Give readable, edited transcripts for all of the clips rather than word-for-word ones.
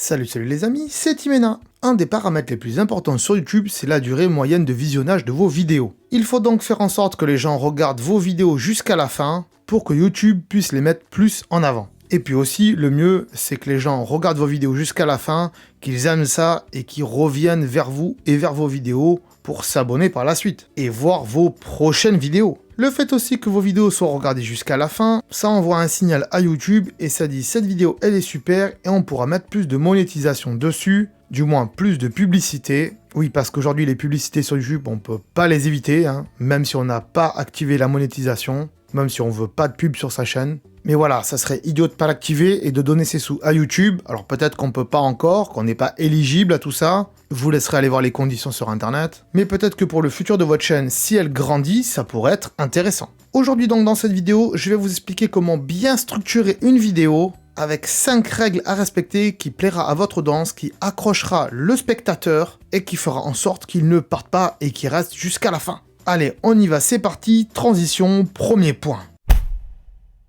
Salut les amis, c'est Timena. Un des paramètres les plus importants sur YouTube, c'est la durée moyenne de visionnage de vos vidéos. Il faut donc faire en sorte que les gens regardent vos vidéos jusqu'à la fin pour que YouTube puisse les mettre plus en avant. Et puis aussi, le mieux, c'est que les gens regardent vos vidéos jusqu'à la fin, qu'ils aiment ça et qu'ils reviennent vers vous et vers vos vidéos pour s'abonner par la suite et voir vos prochaines vidéos. Le fait aussi que vos vidéos soient regardées jusqu'à la fin, ça envoie un signal à YouTube et ça dit cette vidéo elle est super et on pourra mettre plus de monétisation dessus, du moins plus de publicité. Oui, parce qu'aujourd'hui les publicités sur YouTube on peut pas les éviter, même si on n'a pas activé la monétisation, même si on veut pas de pub sur sa chaîne. Mais voilà, ça serait idiot de pas l'activer et de donner ses sous à YouTube. Alors peut-être qu'on peut pas encore, qu'on n'est pas éligible à tout ça. Je vous laisserai aller voir les conditions sur internet. Mais peut-être que pour le futur de votre chaîne, si elle grandit, ça pourrait être intéressant. Aujourd'hui donc dans cette vidéo, je vais vous expliquer comment bien structurer une vidéo avec 5 règles à respecter qui plaira à votre audience, qui accrochera le spectateur et qui fera en sorte qu'il ne parte pas et qu'il reste jusqu'à la fin. Allez, on y va, c'est parti, transition, premier point.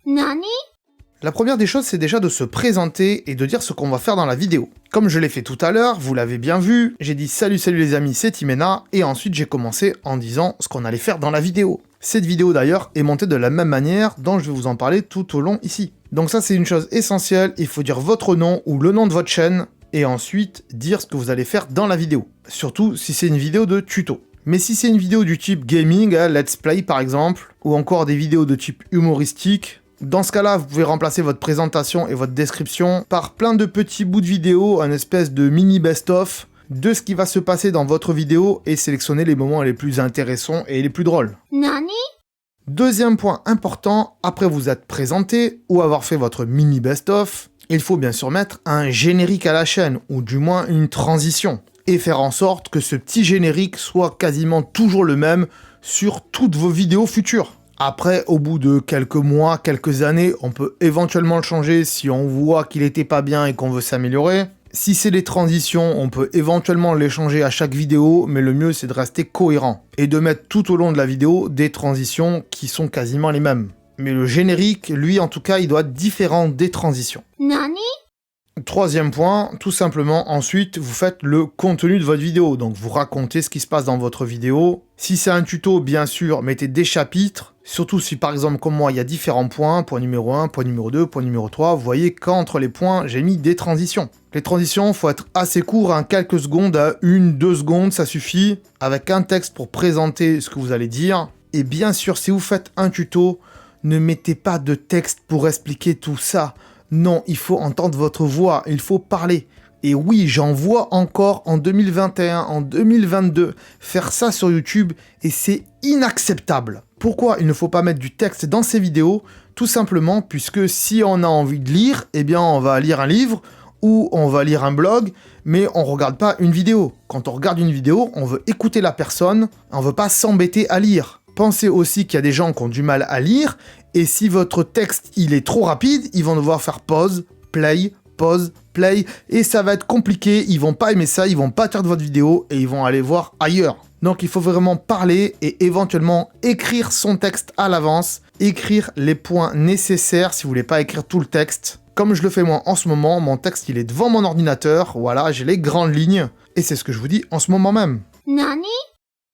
Nani? La première des choses, c'est déjà de se présenter et de dire ce qu'on va faire dans la vidéo. Comme je l'ai fait tout à l'heure, vous l'avez bien vu, j'ai dit salut les amis, c'est Timena, et ensuite j'ai commencé en disant ce qu'on allait faire dans la vidéo. Cette vidéo d'ailleurs est montée de la même manière dont je vais vous en parler tout au long ici. Donc ça c'est une chose essentielle, il faut dire votre nom ou le nom de votre chaîne, et ensuite dire ce que vous allez faire dans la vidéo. Surtout si c'est une vidéo de tuto. Mais si c'est une vidéo du type gaming, let's play par exemple, ou encore des vidéos de type humoristique, dans ce cas-là, vous pouvez remplacer votre présentation et votre description par plein de petits bouts de vidéo, un espèce de mini best-of de ce qui va se passer dans votre vidéo et sélectionner les moments les plus intéressants et les plus drôles. Nani? Deuxième point important, après vous être présenté ou avoir fait votre mini best-of, il faut bien sûr mettre un générique à la chaîne, ou du moins une transition, et faire en sorte que ce petit générique soit quasiment toujours le même sur toutes vos vidéos futures. Après, au bout de quelques mois, quelques années, on peut éventuellement le changer si on voit qu'il était pas bien et qu'on veut s'améliorer. Si c'est des transitions, on peut éventuellement les changer à chaque vidéo, mais le mieux c'est de rester cohérent et de mettre tout au long de la vidéo des transitions qui sont quasiment les mêmes. Mais le générique, lui en tout cas, il doit être différent des transitions. Nani? Troisième point, tout simplement, ensuite, vous faites le contenu de votre vidéo. Donc, vous racontez ce qui se passe dans votre vidéo. Si c'est un tuto, bien sûr, mettez des chapitres. Surtout si, par exemple, comme moi, il y a différents points. Point numéro 1, point numéro 2, point numéro 3. Vous voyez qu'entre les points, j'ai mis des transitions. Les transitions, faut être assez court, quelques secondes à 1-2 secondes, ça suffit. Avec un texte pour présenter ce que vous allez dire. Et bien sûr, si vous faites un tuto, ne mettez pas de texte pour expliquer tout ça. Non, il faut entendre votre voix, il faut parler. Et oui, j'en vois encore en 2021, en 2022, faire ça sur YouTube, et c'est inacceptable. Pourquoi il ne faut pas mettre du texte dans ces vidéos? Tout simplement puisque si on a envie de lire, eh bien on va lire un livre, ou on va lire un blog, mais on regarde pas une vidéo. Quand on regarde une vidéo, on veut écouter la personne, on veut pas s'embêter à lire. Pensez aussi qu'il y a des gens qui ont du mal à lire, et si votre texte il est trop rapide, ils vont devoir faire pause, play, et ça va être compliqué, ils vont pas aimer ça, ils vont pas faire de votre vidéo, et ils vont aller voir ailleurs. Donc il faut vraiment parler, et éventuellement écrire son texte à l'avance, écrire les points nécessaires si vous voulez pas écrire tout le texte. Comme je le fais moi en ce moment, mon texte il est devant mon ordinateur, voilà, j'ai les grandes lignes, et c'est ce que je vous dis en ce moment même. Nani?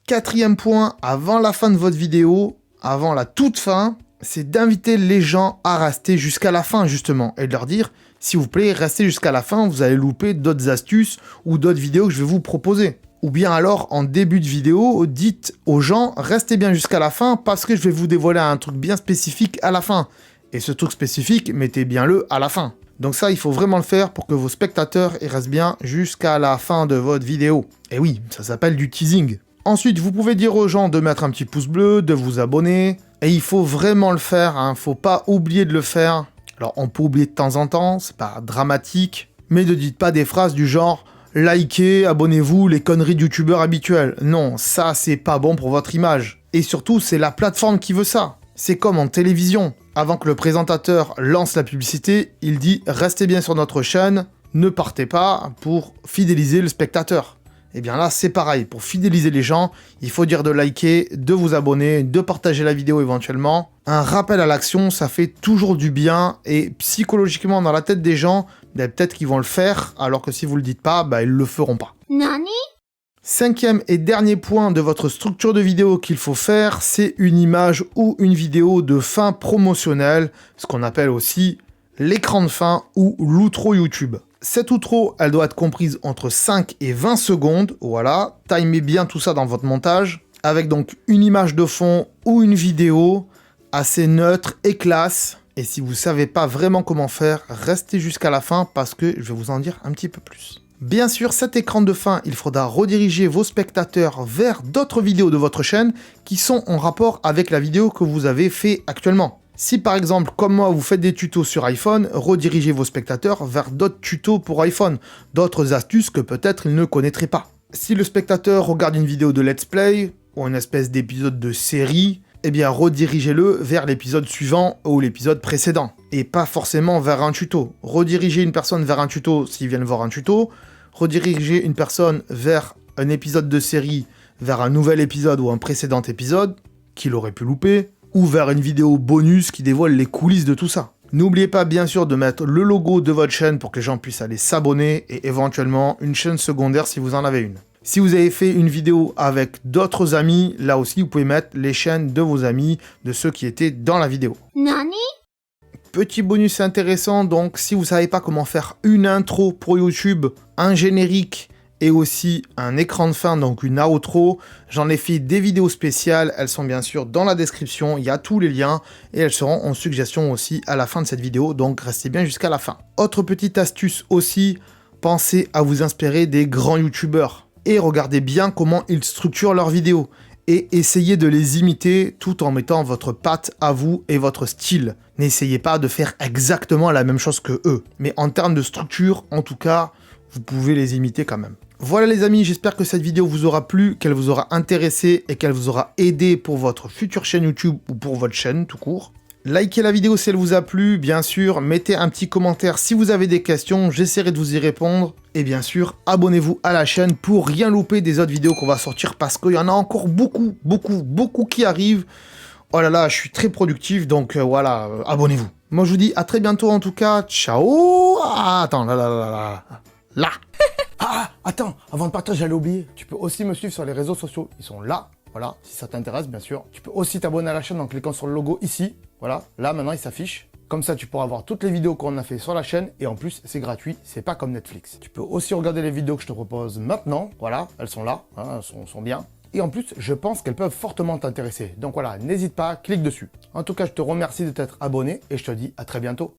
Quatrième point, avant la fin de votre vidéo, avant la toute fin, c'est d'inviter les gens à rester jusqu'à la fin justement, et de leur dire, s'il vous plaît, restez jusqu'à la fin, vous allez louper d'autres astuces ou d'autres vidéos que je vais vous proposer. Ou bien alors, en début de vidéo, dites aux gens, restez bien jusqu'à la fin parce que je vais vous dévoiler un truc bien spécifique à la fin. Et ce truc spécifique, mettez bien le à la fin. Donc ça, il faut vraiment le faire pour que vos spectateurs ils restent bien jusqu'à la fin de votre vidéo. Et oui, ça s'appelle du teasing. Ensuite, vous pouvez dire aux gens de mettre un petit pouce bleu, de vous abonner. Et il faut vraiment le faire, faut pas oublier de le faire. Alors, on peut oublier de temps en temps, c'est pas dramatique. Mais ne dites pas des phrases du genre « Likez, abonnez-vous, les conneries de youtubeurs habituels ». Non, ça, c'est pas bon pour votre image. Et surtout, c'est la plateforme qui veut ça. C'est comme en télévision. Avant que le présentateur lance la publicité, il dit « Restez bien sur notre chaîne, ne partez pas » pour fidéliser le spectateur. Et bien là, c'est pareil, pour fidéliser les gens, il faut dire de liker, de vous abonner, de partager la vidéo éventuellement. Un rappel à l'action, ça fait toujours du bien, et psychologiquement dans la tête des gens, peut-être qu'ils vont le faire, alors que si vous le dites pas, ils le feront pas. Nani? Cinquième et dernier point de votre structure de vidéo qu'il faut faire, c'est une image ou une vidéo de fin promotionnelle, ce qu'on appelle aussi l'écran de fin ou l'outro YouTube. Cette outro, elle doit être comprise entre 5 et 20 secondes, voilà, timez bien tout ça dans votre montage, avec donc une image de fond ou une vidéo assez neutre et classe. Et si vous savez pas vraiment comment faire, restez jusqu'à la fin parce que je vais vous en dire un petit peu plus. Bien sûr, cet écran de fin, il faudra rediriger vos spectateurs vers d'autres vidéos de votre chaîne qui sont en rapport avec la vidéo que vous avez fait actuellement. Si par exemple, comme moi, vous faites des tutos sur iPhone, redirigez vos spectateurs vers d'autres tutos pour iPhone, d'autres astuces que peut-être ils ne connaîtraient pas. Si le spectateur regarde une vidéo de let's play, ou une espèce d'épisode de série, eh bien redirigez-le vers l'épisode suivant ou l'épisode précédent, et pas forcément vers un tuto. Redirigez une personne vers un tuto s'ils viennent voir un tuto, redirigez une personne vers un épisode de série, vers un nouvel épisode ou un précédent épisode, qu'il aurait pu louper, ou vers une vidéo bonus qui dévoile les coulisses de tout ça. N'oubliez pas bien sûr de mettre le logo de votre chaîne pour que les gens puissent aller s'abonner, et éventuellement une chaîne secondaire si vous en avez une. Si vous avez fait une vidéo avec d'autres amis, là aussi vous pouvez mettre les chaînes de vos amis, de ceux qui étaient dans la vidéo. Nani? Petit bonus intéressant, donc si vous savez pas comment faire une intro pour YouTube, un générique et aussi un écran de fin, donc une outro, j'en ai fait des vidéos spéciales, elles sont bien sûr dans la description, il y a tous les liens et elles seront en suggestion aussi à la fin de cette vidéo, donc restez bien jusqu'à la fin. Autre petite astuce aussi, pensez à vous inspirer des grands youtubeurs et regardez bien comment ils structurent leurs vidéos et essayez de les imiter tout en mettant votre patte à vous et votre style. N'essayez pas de faire exactement la même chose que eux, mais en termes de structure, en tout cas, vous pouvez les imiter quand même. Voilà les amis, j'espère que cette vidéo vous aura plu, qu'elle vous aura intéressé et qu'elle vous aura aidé pour votre future chaîne YouTube ou pour votre chaîne tout court. Likez la vidéo si elle vous a plu, bien sûr, mettez un petit commentaire si vous avez des questions, j'essaierai de vous y répondre. Et bien sûr, abonnez-vous à la chaîne pour rien louper des autres vidéos qu'on va sortir parce qu'il y en a encore beaucoup qui arrivent. Oh là là, je suis très productif, donc voilà, abonnez-vous. Moi je vous dis à très bientôt en tout cas, ciao. Ah, attends, là. Ah, attends, avant de partir, j'allais oublier. Tu peux aussi me suivre sur les réseaux sociaux. Ils sont là, voilà, si ça t'intéresse, bien sûr. Tu peux aussi t'abonner à la chaîne en cliquant sur le logo ici. Voilà, là, maintenant, il s'affiche. Comme ça, tu pourras voir toutes les vidéos qu'on a fait sur la chaîne. Et en plus, c'est gratuit, c'est pas comme Netflix. Tu peux aussi regarder les vidéos que je te propose maintenant. Voilà, elles sont là, hein, elles sont bien. Et en plus, je pense qu'elles peuvent fortement t'intéresser. Donc voilà, n'hésite pas, clique dessus. En tout cas, je te remercie de t'être abonné et je te dis à très bientôt.